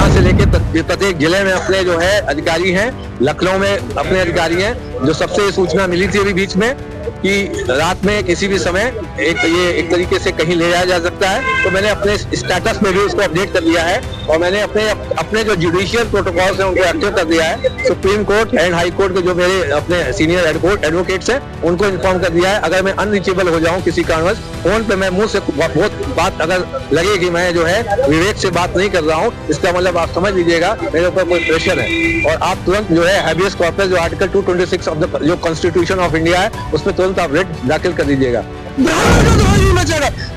यहाँ से लेके प्रत्येक जिले में अपने जो है अधिकारी हैं, लखनऊ में अपने अधिकारी हैं, जो सबसे ये सूचना मिली थी अभी बीच में कि रात में किसी भी समय एक तरीके से कहीं ले जाया जा सकता है। तो मैंने अपने स्टेटस में भी उसको अपडेट कर दिया है और मैंने अपने जो जुडिशियल प्रोटोकॉल्स हैं उनको एक्टिव कर दिया है। Supreme court and high court के जो मेरे अपने सीनियर एडवोकेट्स हैं उनको इन्फॉर्म कर दिया है। अगर मैं अनरीचेबल हो जाऊं किसी कारणवश, फोन पे मैं मुंह से बहुत बात अगर लगे कि मैं जो है विवेक से बात नहीं कर रहा हूं, इसका मतलब आप समझ लीजिएगा मेरे ऊपर कोई प्रेशर है और आप तुरंत जो है हैबियस कॉर्पस जो आर्टिकल 226 ऑफ द जो कॉन्स्टिट्यूशन ऑफ इंडिया है उसमें तुरंत आप रिट दाखिल कर दीजिएगा।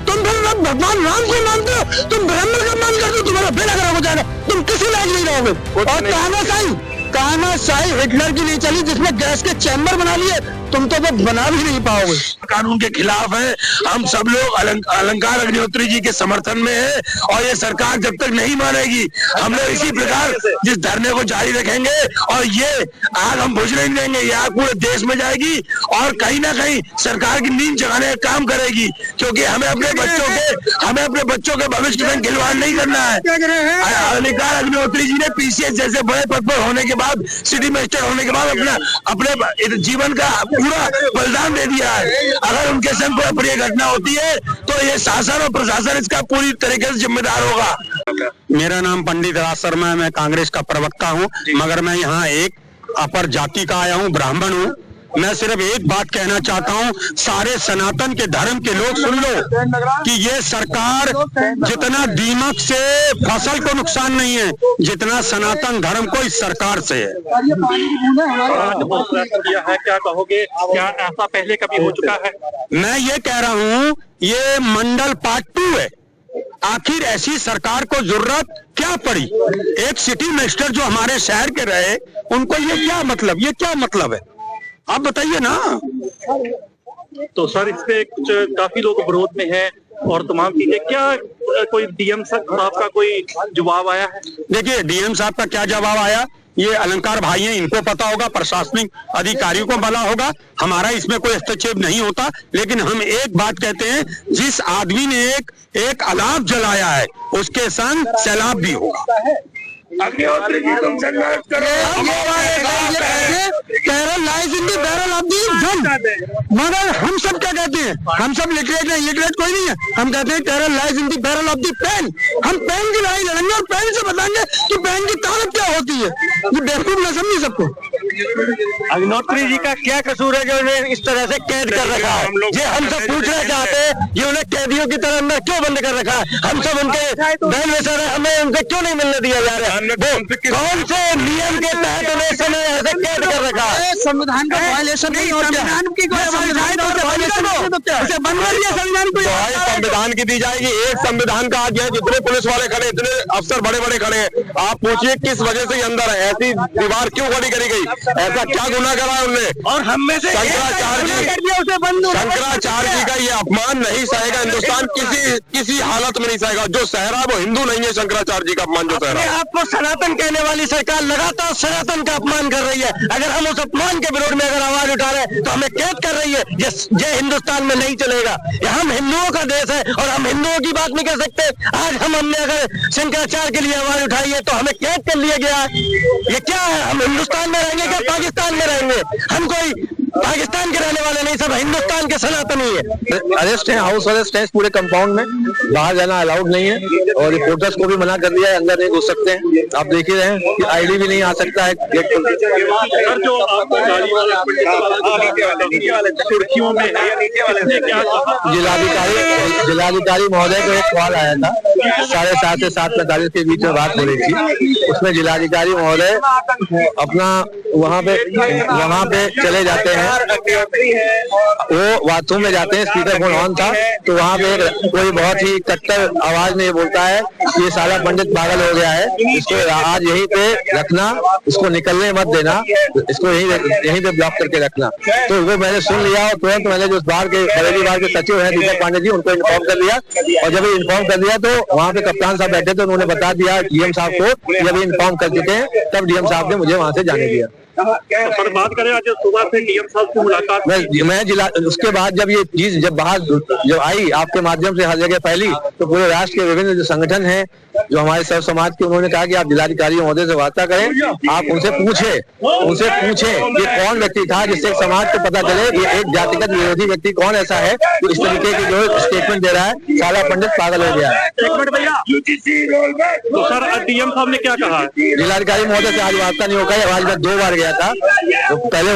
तुम भगवान राम को मानते हो, तुम ब्राह्मण का मान करते हो, तुम्हारा बेड़ा खराब हो जाएगा, तुम किसी लायक नहीं रहोगे। और तानाशाही हिटलर की नहीं चली जिसमें गैस के चैम्बर बना लिए, तुम तो वो बना भी नहीं पाओगे। कानून के खिलाफ है। हम सब लोग अलंकार अग्निहोत्री जी के समर्थन में है और ये सरकार जब तक नहीं मानेगी हम लोग इसी प्रकार जिस धरने को जारी रखेंगे और ये आग हम बुझने नहीं देंगे। ये आग पूरे देश में जाएगी और कहीं ना कहीं सरकार की नींद जगाने का काम करेगी, क्योंकि हमें अपने बच्चों के भविष्य में खिलवाड़ नहीं करना है। अलंकार अग्निहोत्री जी ने पीसीएस जैसे बड़े पद पर होने के बाद, सिटी मजिस्ट्रेट होने के बाद अपने जीवन का पूरा बलिदान दे दिया है। अगर उनके संग कोई अप्रिय घटना होती है तो ये शासन और प्रशासन इसका पूरी तरीके से जिम्मेदार होगा। मेरा नाम पंडित राज शर्मा है, मैं कांग्रेस का प्रवक्ता हूँ, मगर मैं यहाँ एक अपर जाति का आया हूँ, ब्राह्मण हूँ। मैं सिर्फ एक बात कहना चाहता हूँ, सारे सनातन के धर्म के लोग सुन लो कि ये सरकार जितना दीमक से फसल को नुकसान नहीं है, जितना सनातन धर्म को इस सरकार से है। क्या कहोगे, क्या ऐसा पहले कभी हो चुका है? मैं ये कह रहा हूँ ये मंडल पार्ट 2 है। आखिर ऐसी सरकार को जरूरत क्या पड़ी? एक सिटी मजिस्ट्रेट जो हमारे शहर के रहे, उनको ये क्या मतलब है? आप बताइए ना। तो सर इस पे कुछ काफी लोग विरोध में हैं और तमाम चीजें, क्या कोई डीएम साहब का कोई जवाब आया है? देखिए डीएम साहब का क्या जवाब आया, ये अलंकार भाई हैं, इनको पता होगा, प्रशासनिक अधिकारियों को भला होगा। हमारा इसमें कोई हस्तक्षेप नहीं होता, लेकिन हम एक बात कहते हैं, जिस आदमी ने एक अलाव जलाया है उसके संग सैलाब भी होगा। अग्निहोत्री जी तुम संघर्ष करो। मगर हम सब क्या कहते हैं, हम सब लिटरेट नहीं, लिटरेट कोई नहीं है, हम कहते हैं terror lies in the barrel of the pen. हम पेन की लड़ाई लड़ेंगे और पेन से बताएंगे कि पेन की ताकत क्या होती है। ये बेवकूफ न समझिए सबको। अग्निहोत्री जी का क्या कसूर है जो उन्हें इस तरह से कैद कर रखा है? ये हम सब पूछना चाहते हैं, ये उन्हें कैदियों की तरह अंदर क्यों बंद कर रखा है? हम सब उनके बहन वैसा है, हमें उनसे क्यों नहीं मिलने दिया जा रहा है? कौन से नियम के तहत उन्हें समय ऐसे कैद कर रखा है? संविधान का वायलेशन नहीं, संविधान की संविधान की दी जाएगी। एक संविधान का आज जितने पुलिस वाले खड़े, इतने अफसर बड़े बड़े खड़े हैं, आप पूछिए किस वजह से अंदर है? ऐसी दीवार क्यों खड़ी करी गई? ऐसा क्या गुनाह करा है उनने? और हम में से शंकराचार्य जी का ये अपमान नहीं सहेगा हिंदुस्तान, किसी हालत में नहीं सहेगा। जो सह रहा है वो हिंदू नहीं है, शंकराचार्य जी का अपमान जो सह रहा है। आपको सनातन कहने वाली सरकार लगातार सनातन का अपमान कर रही है। अगर हम उस अपमान के विरोध में अगर आवाज उठा रहे हैं तो हमें कैद कर रही है। ये हिंदुस्तान में नहीं चलेगा। हम हिंदुओं का देश है और हम हिंदुओं की बात नहीं कर सकते। आज हमने अगर शंकराचार्य के लिए आवाज उठाई है तो हमें कैद कर लिया गया है। ये क्या है? हम हिंदुस्तान में रहेंगे क्या पाकिस्तान में रहेंगे? हम कोई पाकिस्तान के रहने वाले नहीं, सब हिंदुस्तान के सनातनी है। अरेस्ट है, हाउस अरेस्ट है पूरे कंपाउंड में, बाहर जाना अलाउड नहीं है और रिपोर्टर्स को भी मना कर दिया है, अंदर नहीं घुस सकते हैं। आप देख ही रहे हैं कि आईडी भी नहीं आ सकता है गेट पर। जिलाधिकारी महोदय को एक कॉल आया था 7:30 से 7:45 के बीच में बात हो रही थी। उसमें जिलाधिकारी महोदय अपना वहाँ पे चले जाते हैं, वो बाथरूम में जाते हैं, स्पीकर फोन ऑन था तो वहाँ पे कोई बहुत ही कट्टर आवाज में बोलता है ये साला पंडित पागल हो गया है, इसको आज यहीं पे रखना, इसको निकलने मत देना, इसको यहीं पे ब्लॉक करके रखना। तो वो मैंने सुन लिया और तुरंत मैंने जो बरेली बार के सचिव हैं दीपक पांडे जी, उनको इन्फॉर्म कर दिया और जब इन्फॉर्म कर दिया तो वहाँ पे कप्तान साहब बैठे थे, उन्होंने बता दिया डीएम साहब को, जब इन्फॉर्म कर चुके हैं तब डीएम साहब ने मुझे वहाँ से जाने दिया। तो सर बात करें आज सुबह से डीएम साहब की मुलाकात मैं जिला उसके बाद जब ये चीज जब बाहर जब आई आपके माध्यम से हर जगह फैली, तो पूरे राष्ट्र के विभिन्न जो संगठन हैं, जो हमारे सर्व समाज के, उन्होंने कहा कि आप जिलाधिकारी महोदय से वार्ता करें, आप उनसे पूछें कि कौन व्यक्ति था जिससे समाज को पता चले कि एक जातिगत विरोधी व्यक्ति कौन ऐसा है जो इस तरीके की जो स्टेटमेंट दे रहा है, साला पंडित पागल हो गया है। एक मिनट भैया, तो सर डीएम साहब ने क्या कहा? जिलाधिकारी महोदय से आज वार्ता नहीं हो पाई। आज मैं 2 बार गया था, तो पहले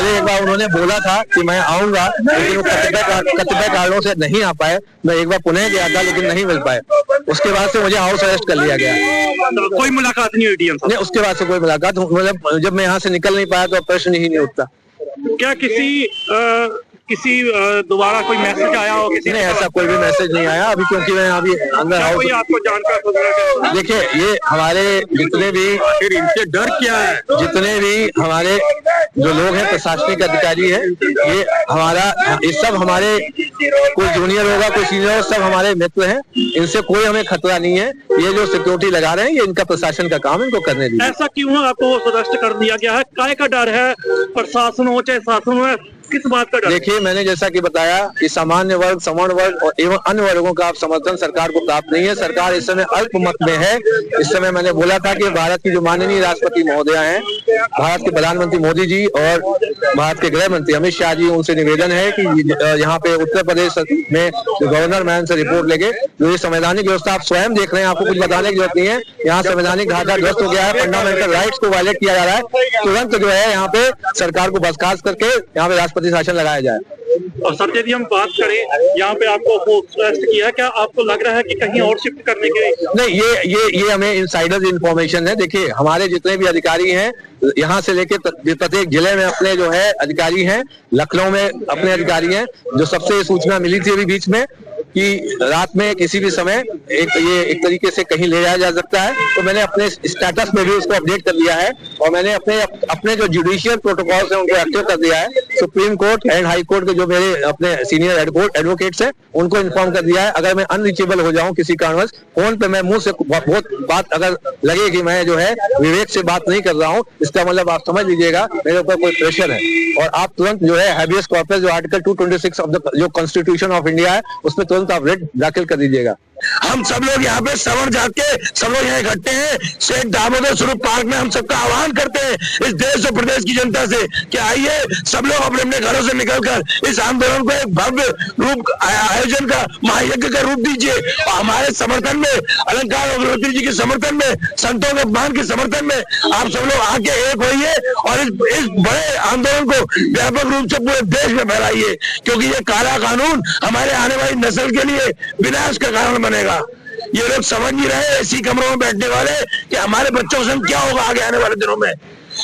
एक बार उन्होंने बोला था कि मैं आऊंगा, लेकिन वो कतिपय कारणों से नहीं आ पाए। मैं एक बार पुणे गया था, लेकिन नहीं मिल पाए। उसके बाद से मुझे हाउस अरेस्ट कर लिया गया। तो कोई मुलाकात नहीं हुई डीएम साहब? नहीं, उसके बाद से कोई मुलाकात, मतलब जब मैं यहाँ से निकल नहीं पाया तो प्रश्न ही नहीं उठता। क्या किसी दोबारा कोई मैसेज आया हो? किसी नहीं, ऐसा कोई भी मैसेज नहीं आया अभी, क्योंकि मैं अभी अंदर हाउस। कोई आपको जानकार? देखिए, ये हमारे जितने भी, फिर इनसे डर क्या है, जितने भी हमारे जो लोग हैं, प्रशासनिक अधिकारी हैं, ये सब हमारे, कोई जूनियर होगा कोई सीनियर होगा, सब हमारे मित्र हैं। इनसे कोई हमें खतरा नहीं है। ये जो सिक्योरिटी लगा रहे हैं, ये इनका प्रशासन का काम है, इनको करने दीजिए। ऐसा क्यों है? आपको सदस्य कर दिया गया है, काय का डर है? प्रशासन हो चाहे शासन हो, किस बात का डर? देखिए, मैंने जैसा कि बताया कि सामान्य वर्ग, सवर्ण वर्ग और एवं अन्य वर्गों का समर्थन सरकार को प्राप्त नहीं है। सरकार इस समय अल्पमत में है। इस समय मैंने बोला था कि भारत की जो माननीय राष्ट्रपति महोदया हैं, भारत के प्रधानमंत्री मोदी जी और भारत के गृह मंत्री अमित शाह जी, उनसे निवेदन है कि यहाँ पे उत्तर प्रदेश में जो गवर्नर मैन से रिपोर्ट लेके, जो ये संवैधानिक व्यवस्था आप स्वयं देख रहे हैं, आपको कुछ बताने की जरूरत नहीं है। यहाँ संवैधानिक ढांचा ध्वस्त हो गया है, फंडामेंटल राइट्स को वायलेट किया जा रहा है। तुरंत जो है यहाँ पे सरकार को बर्खास्त करके यहाँ पे राष्ट्रपति शासन लगाया जाए। और सर, यदि हम बात करें, यहाँ पे आपको अरेस्ट किया है, क्या आपको लग रहा है कि कहीं और शिफ्ट करने के? नहीं, ये हमें इनसाइडर इन्फॉर्मेशन है। देखिए, हमारे जितने भी अधिकारी हैं, यहाँ से लेके प्रत्येक जिले में अपने जो है अधिकारी हैं, लखनऊ में अपने अधिकारी हैं, जो सबसे सूचना मिली थी अभी बीच में कि रात में किसी भी समय एक तरीके से कहीं ले जाया जा सकता है। तो मैंने अपने स्टेटस में भी उसको अपडेट कर दिया है, और मैंने अपने जो जुडिशियल प्रोटोकॉल्स हैं उनको एक्टिव कर दिया है। Supreme court and high court के जो मेरे अपने सीनियर एडवोकेट्स हैं, उनको इन्फॉर्म कर दिया है। अगर मैं अनरीचेबल हो जाऊं किसी कारणवश, फोन पे मैं मुंह से बहुत बात अगर लगे कि मैं जो है विवेक से बात नहीं कर रहा हूं, इसका मतलब आप समझ लीजिएगा मेरे ऊपर कोई प्रेशर है। और आप तुरंत जो है हैबियस कॉर्पस, जो आर्टिकल 226 ऑफ द जो कॉन्स्टिट्यूशन ऑफ इंडिया है, उसमें तुरंत आप रेड दाखिल कर दीजिएगा। हम सब लोग यहाँ पे सवर्ण जात के सब लोग यहाँ इकट्ठे हैं। शेख दामोदर स्वरूप पार्क में हम सबका आह्वान करते हैं इस देश और प्रदेश की जनता से कि आइए सब लोग अपने अपने घरों से निकलकर इस आंदोलन को एक भव्य रूप, आयोजन का, महायज्ञ का रूप दीजिए। और हमारे समर्थन में, अलंकार अग्निहोत्री जी के समर्थन में, संतों के अपमान के समर्थन में आप सब लोग आके एक होइए और इस बड़े आंदोलन को व्यापक रूप से पूरे देश में फैलाइए, क्योंकि ये काला कानून हमारे आने वाली नस्ल के लिए विनाश का कारण बनेगा। ये लोग समझ नहीं रहे, ऐसी कमरों में बैठने वाले, कि हमारे बच्चों से क्या होगा आगे आने वाले दिनों में।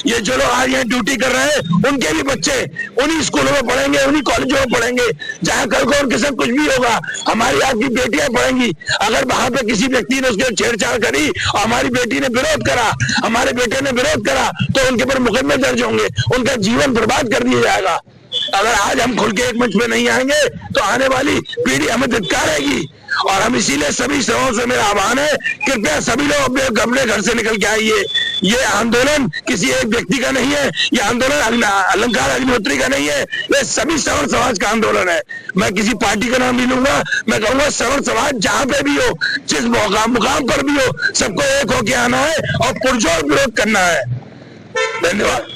ये जो लोग आज यहाँ ड्यूटी कर रहे हैं, उनके भी बच्चे उन्हीं स्कूलों में पढ़ेंगे, उन्हीं कॉलेजों में पढ़ेंगे, जहाँ कल को उनके साथ कुछ भी होगा। हमारी आपकी बेटियां पढ़ेंगी, अगर वहां पे किसी व्यक्ति ने उसके छेड़छाड़ करी और हमारी बेटी ने विरोध करा, हमारे बेटे ने विरोध करा, तो उनके ऊपर मुकदमे दर्ज होंगे, उनका जीवन बर्बाद कर दिया जाएगा। अगर आज हम खुल के एक मंच पे नहीं आएंगे तो आने वाली पीढ़ी हमें धिक्कारेगी। और हम इसीलिए सभी समूहों से मेरा आह्वान है, कृपया सभी लोग अपने घर से निकल के आइए। ये आंदोलन किसी एक व्यक्ति का नहीं है, ये आंदोलन अलंकार अग्निहोत्री का नहीं है, ये सभी सवर्ण समाज का आंदोलन है। मैं किसी पार्टी का नाम नहीं लूंगा, मैं कहूंगा सवर्ण समाज जहाँ पे भी हो, जिस मुकाम पर भी हो, सबको एक होके आना है और पुरजोर विरोध करना है। धन्यवाद।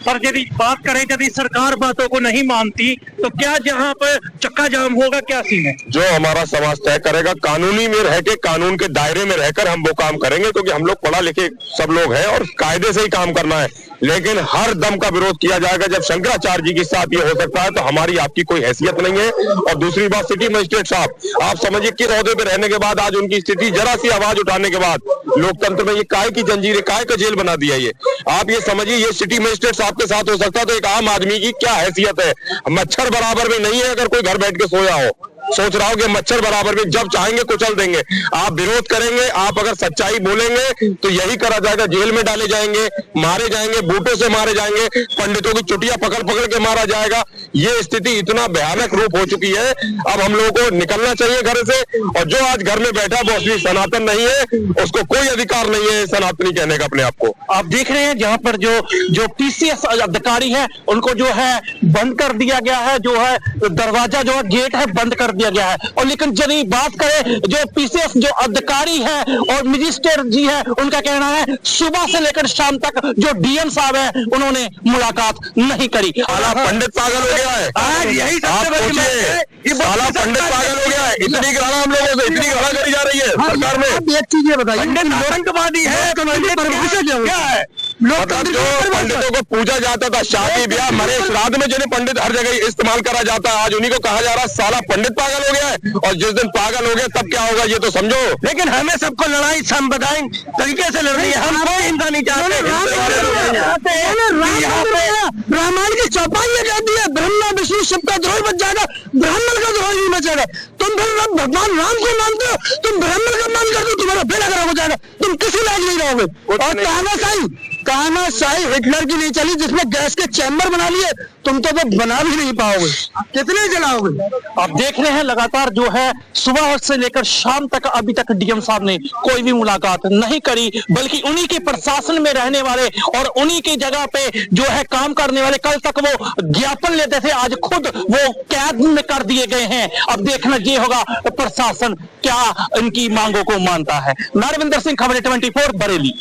सर, यदि बात करें, यदि सरकार बातों को नहीं मानती तो क्या जहाँ पर चक्का जाम होगा, क्या सीन है? जो हमारा समाज तय करेगा, कानूनी में रह के, कानून के दायरे में रहकर हम वो काम करेंगे, क्योंकि हम लोग पढ़ा लिखे सब लोग हैं और कायदे से ही काम करना है। लेकिन हर दम का विरोध किया जाएगा। जब शंकराचार्य जी के साथ ये हो सकता है तो हमारी आपकी कोई हैसियत नहीं है। और दूसरी बात, सिटी मजिस्ट्रेट साहब, आप समझिए किस ओहदे पे रहने के बाद आज उनकी स्थिति, जरा सी आवाज उठाने के बाद लोकतंत्र में ये काय की जंजीर, काय का जेल बना दिया। ये आप ये समझिए, ये सिटी मजिस्ट्रेट साहब के साथ हो सकता है तो एक आम आदमी की क्या हैसियत है। मच्छर बराबर में नहीं है अगर कोई घर बैठ के सोया हो, सोच रहा हो कि मच्छर बराबर में, जब चाहेंगे कुचल देंगे। आप विरोध करेंगे, आप अगर सच्चाई बोलेंगे तो यही करा जाएगा, जेल में डाले जाएंगे, मारे जाएंगे, बूटों से मारे जाएंगे, पंडितों की चुटिया पकड़ पकड़ के मारा जाएगा। ये स्थिति इतना भयानक रूप हो चुकी है, अब हम लोगों को निकलना चाहिए घर से। और जो आज घर में बैठा वो असली सनातन नहीं है, उसको कोई अधिकार नहीं है सनातनी कहने का अपने आप को। आप देख रहे हैं जहां पर जो पीसीएस अधिकारी है उनको जो है बंद कर दिया गया है, जो है दरवाजा जो है गेट है बंद कर दिया गया है। और लेकिन जब बात करें जो पीसीएस जो अधिकारी है और मजिस्ट्रेट जी है, उनका कहना है सुबह से लेकर शाम तक जो डीएम साहब है उन्होंने मुलाकात नहीं करी। साला पंडित पागल हो गया है, आज यही आप पूछिए, साला पंडित पागल हो गया है। इतनी ग्रहण हम लोगों से इतनी ग्रहण करी जा रही है सरकार में। आप एक चीज ये बताइए, आतंकवादी है तो क्या है? मतलब जो पंडितों को पूजा जाता था शादी ब्याह मरे श्राद्ध में, जिन्हें पंडित हर जगह इस्तेमाल करा जाता है, आज उन्हीं को कहा जा रहा है साला पंडित पागल हो गया है। और जिस दिन पागल हो गया तब क्या होगा ये तो समझो। लेकिन हमें सबको लड़ाई सांप्रदायिक तरीके से लड़नी है, हम कोई हिंसा नहीं चाहते। रामायण की चौपाई ये कहती है ब्रह्मा विष्णु शिव का द्रोह बच जाएगा, ब्राह्मण का द्रोह नहीं बचेगा। तुम फिर भगवान राम को मानते हो, तुम ब्राह्मण का मान करते हो, तुम्हारा बेड़ा खराब हो जाएगा, तुम किसी लायक नहीं रहोगे। और तानाशाही हिटलर की नहीं चली जिसमें गैस के चैम्बर बना लिए, तुम तो वो बना भी नहीं पाओगे, कितने जलाओगे। आप देख रहे हैं लगातार जो है सुबह से लेकर शाम तक अभी तक डीएम साहब ने कोई भी मुलाकात नहीं करी, बल्कि उन्हीं के प्रशासन में रहने वाले और उन्हीं की जगह पे जो है काम करने वाले कल तक वो ज्ञापन लेते थे, आज खुद वो कैद में कर दिए गए हैं। अब देखना ये होगा प्रशासन क्या इनकी मांगों को मानता है। नारविंदर सिंह, खबरें 24 बरेली।